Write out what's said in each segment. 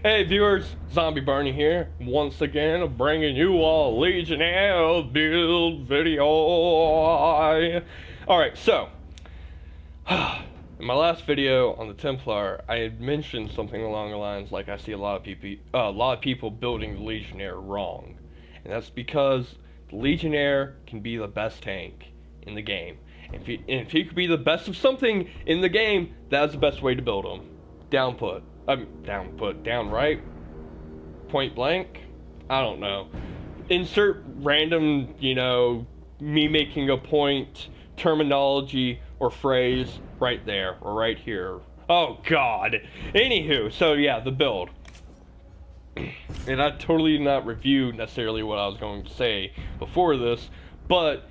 Hey viewers, TheZombieBarney here, once again bringing you a Legionnaire build video. Alright, so, in my last video on the Templar, I had mentioned something along the lines like I see a lot of people building the Legionnaire wrong. And that's because the Legionnaire can be the best tank in the game. If he could be the best of something in the game, that's the best way to build him. Downright, point blank, I don't know. Insert random, me making a point, terminology, or phrase right there, or right here. Oh god. Anywho, so yeah, the build. And I totally did not review necessarily what I was going to say before this, but,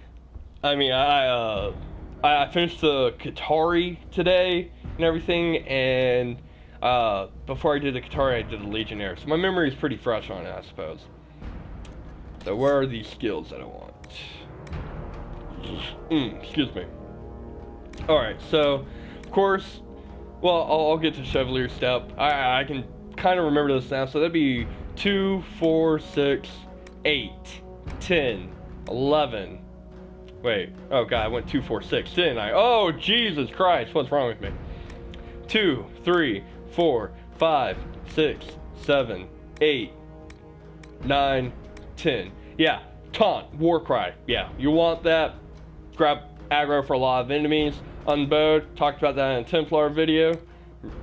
I mean, I finished the Qatari today and everything, and before I did the Qatari, I did the Legionnaire. So my memory is pretty fresh on it, I suppose. So where are these skills that I want? Excuse me. Alright, so, of course, well, I'll get to Chevalier Step. I can kind of remember this now. So that'd be 2, 4, 6, 8, 10, 11. Wait, oh god, I went 2, 4, 6, didn't I? Oh, Jesus Christ, what's wrong with me? 2, 3, 4, 5, 6, 7, 8, 9, 10. Yeah, taunt, war cry. Yeah, you want that. Grab aggro for a lot of enemies. Unbowed, talked about that in a Templar video.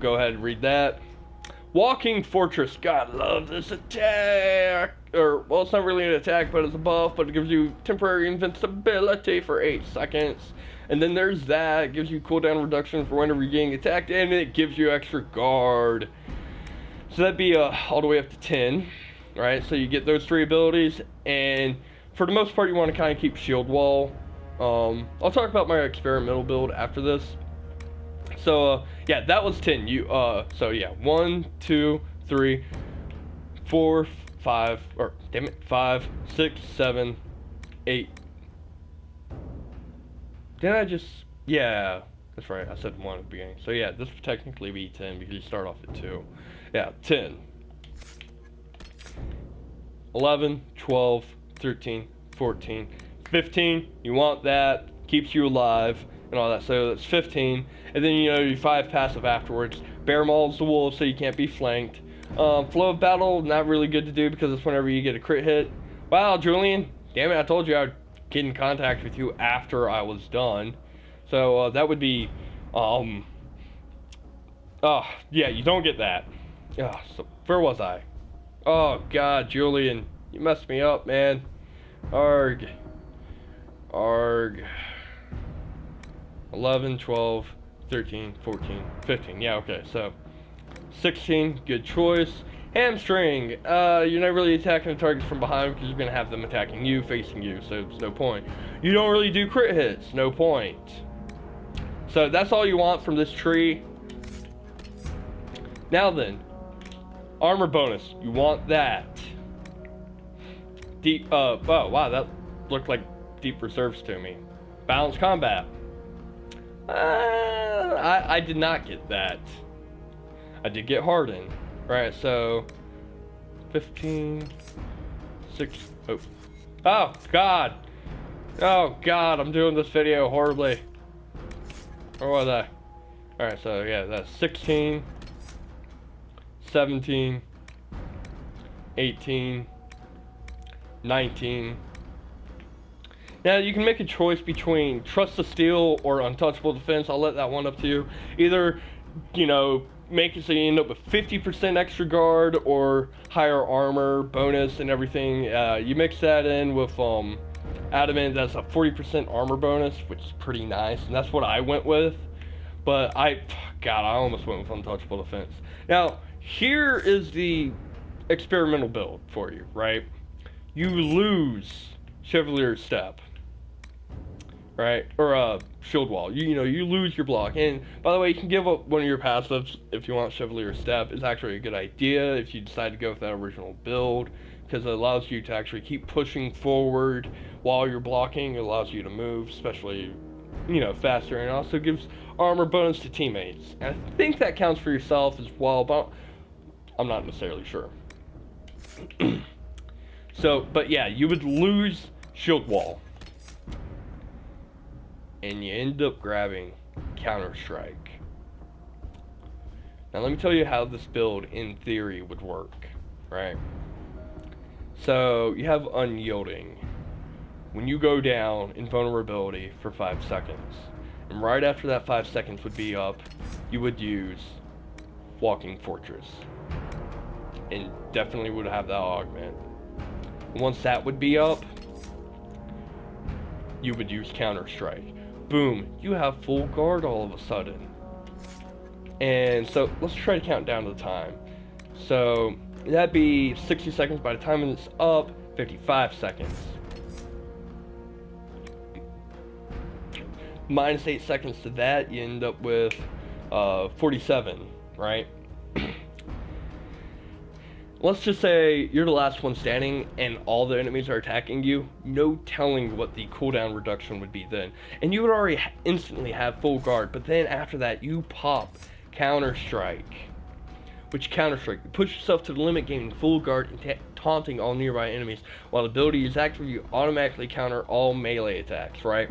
Go ahead and read that. Walking Fortress. God, love this attack. Or, well, it's not really an attack, but it's a buff, but it gives you temporary invincibility for 8 seconds. And then there's that, it gives you cooldown reduction for whenever you're getting attacked, and it gives you extra guard. So that'd be all the way up to 10, right? So you get those 3 abilities, and for the most part you want to kind of keep shield wall. I'll talk about my experimental build after this. So, yeah, that was 10. So yeah, 1, 2, 3, 4, 5, or, damn it, 5, 6, 7, 8. Didn't I just... Yeah, that's right, I said 1 at the beginning. So yeah, this would technically be 10 because you start off at 2. Yeah, 10. 11, 12, 13, 14, 15. You want that. Keeps you alive and all that. So that's 15. And then, your 5 passive afterwards. Bear mauls the wolves so you can't be flanked. Flow of battle, not really good to do because it's whenever you get a crit hit. Wow, Julian. Damn it, I told you I would get in contact with you after I was done. So that would be yeah, you don't get that. So where was I? Oh god, Julian, you messed me up, man. Arg 11, 12, 13, 14, 15. Yeah, okay, so 16, good choice. Hamstring, you're not really attacking the targets from behind because you're going to have them attacking you, facing you, so there's no point. You don't really do crit hits, no point. So that's all you want from this tree. Now then, armor bonus, you want that. Deep, oh wow, that looked like deep reserves to me. Balanced combat. I did not get that. I did get hardened. Right, so 15, 6, oh god, I'm doing this video horribly. Where was I? Alright, so yeah, that's 16, 17, 18, 19. Now you can make a choice between Trust the Steel or Untouchable Defense. I'll let that one up to you. Either, make it so you end up with 50% extra guard or higher armor bonus and everything. You mix that in with adamant, that's a 40% armor bonus, which is pretty nice, and that's what I went with. But I almost went with Untouchable Defense. Now here is the experimental build for you, right? You lose Chevalier Step, right? Or shield wall. You lose your block. And by the way, you can give up one of your passives if you want Chevalier Step. It's actually a good idea if you decide to go with that original build, because it allows you to actually keep pushing forward while you're blocking. It allows you to move, especially, faster, and also gives armor bonus to teammates. And I think that counts for yourself as well, but I'm not necessarily sure. So, but yeah, you would lose shield wall. And you end up grabbing Counter-Strike. Now let me tell you how this build, in theory, would work, right? So, you have Unyielding. When you go down in vulnerability for 5 seconds, and right after that 5 seconds would be up, you would use Walking Fortress. And definitely would have that augment. Once that would be up, you would use Counter-Strike. Boom, you have full guard all of a sudden. And so, let's try to count down the time. So, that'd be 60 seconds by the time it's up, 55 seconds. Minus 8 seconds to that, you end up with 47, right? Let's just say you're the last one standing and all the enemies are attacking you. No telling what the cooldown reduction would be then. And you would already instantly have full guard, but then after that you pop Counter-Strike. Which Counter-Strike, you push yourself to the limit, gaining full guard and taunting all nearby enemies, while the ability is active, you automatically counter all melee attacks, right?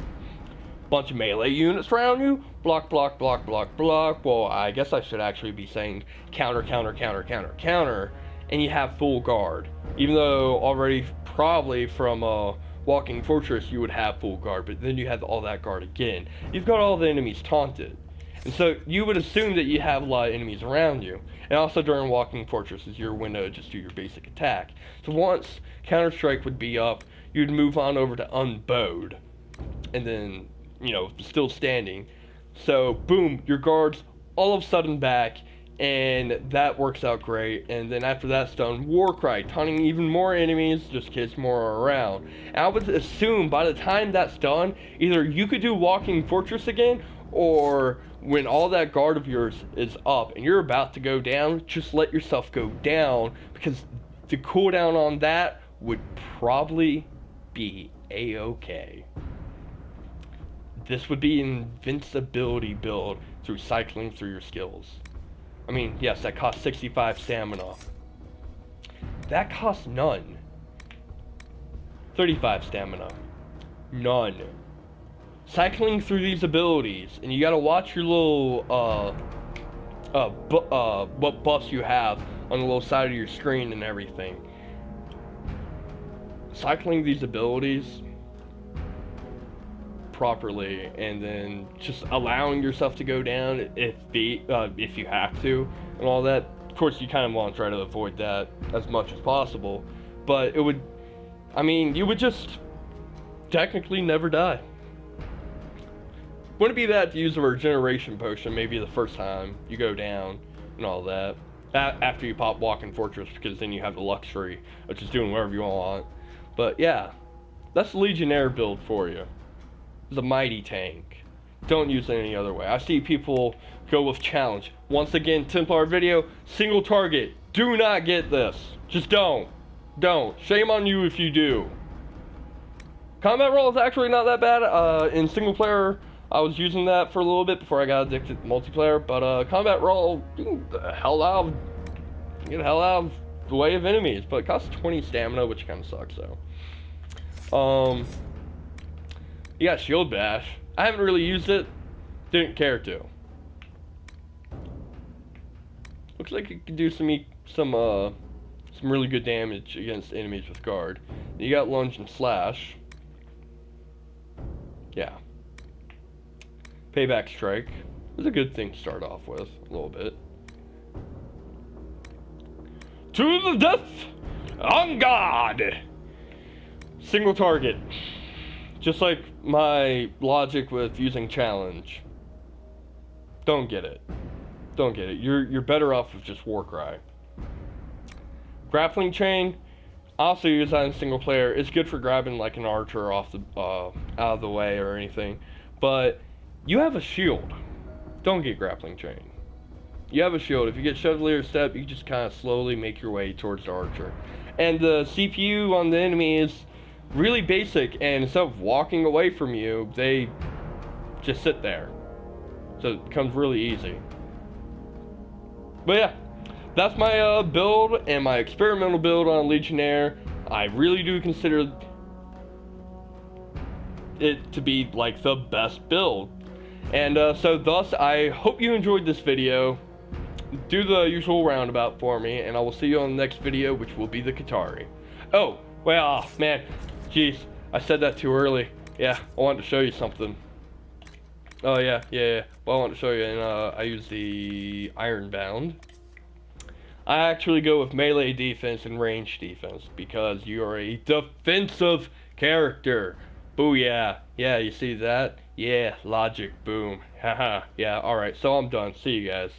Bunch of melee units around you, block, block, block, block, block. Well, I guess I should actually be saying counter, counter, counter, counter, counter. And you have full guard, even though already probably from Walking Fortress you would have full guard, but then you have all that guard again. You've got all the enemies taunted, and so you would assume that you have a lot of enemies around you. And also during Walking Fortress is your window to just do your basic attack. So once Counter-Strike would be up, you'd move on over to Unbowed, and then, you know, still standing. So boom, your guard's all of a sudden back. And that works out great. And then after that's done, Warcry, taunting even more enemies, just gets more around. And I would assume by the time that's done, either you could do Walking Fortress again, or when all that guard of yours is up and you're about to go down, just let yourself go down, because the cooldown on that would probably be A-okay. This would be an invincibility build through cycling through your skills. I mean, yes, that costs 65 stamina. That costs none. 35 stamina. None. Cycling through these abilities, and you gotta watch your little, what buffs you have on the little side of your screen and everything. Cycling these abilities properly, and then just allowing yourself to go down if you have to, and all that. Of course, you kind of want to try to avoid that as much as possible, but it would, I mean, you would just technically never die. Wouldn't it be bad to use a regeneration potion maybe the first time you go down and all that, after you pop Walking Fortress, because then you have the luxury of just doing whatever you want. But yeah, that's the Legionnaire build for you. It's a mighty tank. Don't use it any other way. I see people go with challenge. Once again, Templar video, single target. Do not get this. Just don't. Don't. Shame on you if you do. Combat roll is actually not that bad. In single player, I was using that for a little bit before I got addicted to multiplayer. But combat roll, get the hell out of the way of enemies. But it costs 20 stamina, which kind of sucks though. You got Shield Bash. I haven't really used it. Didn't care to. Looks like it could do some really good damage against enemies with guard. Then you got Lunge and Slash. Yeah. Payback Strike is a good thing to start off with a little bit. To the death on God. Single target. Just like my logic with using challenge. Don't get it. Don't get it. You're better off with just Warcry. Grappling Chain, I also use that in single player. It's good for grabbing like an archer off the out of the way or anything. But you have a shield. Don't get Grappling Chain. You have a shield. If you get Chevalier Step, you just kind of slowly make your way towards the archer. And the CPU on the enemy is really basic, and instead of walking away from you, they just sit there. So it becomes really easy. But yeah, that's my build and my experimental build on Legionnaire. I really do consider it to be like the best build. And so thus, I hope you enjoyed this video. Do the usual roundabout for me, and I will see you on the next video, which will be the Qatari. Oh, well, man, jeez, I said that too early. Yeah, I wanted to show you something. Oh yeah. Well, I want to show you, and I use the Ironbound. I actually go with melee defense and range defense because you are a defensive character. Booyah. Yeah, you see that? Yeah, logic, boom. Haha. Yeah, alright, so I'm done. See you guys.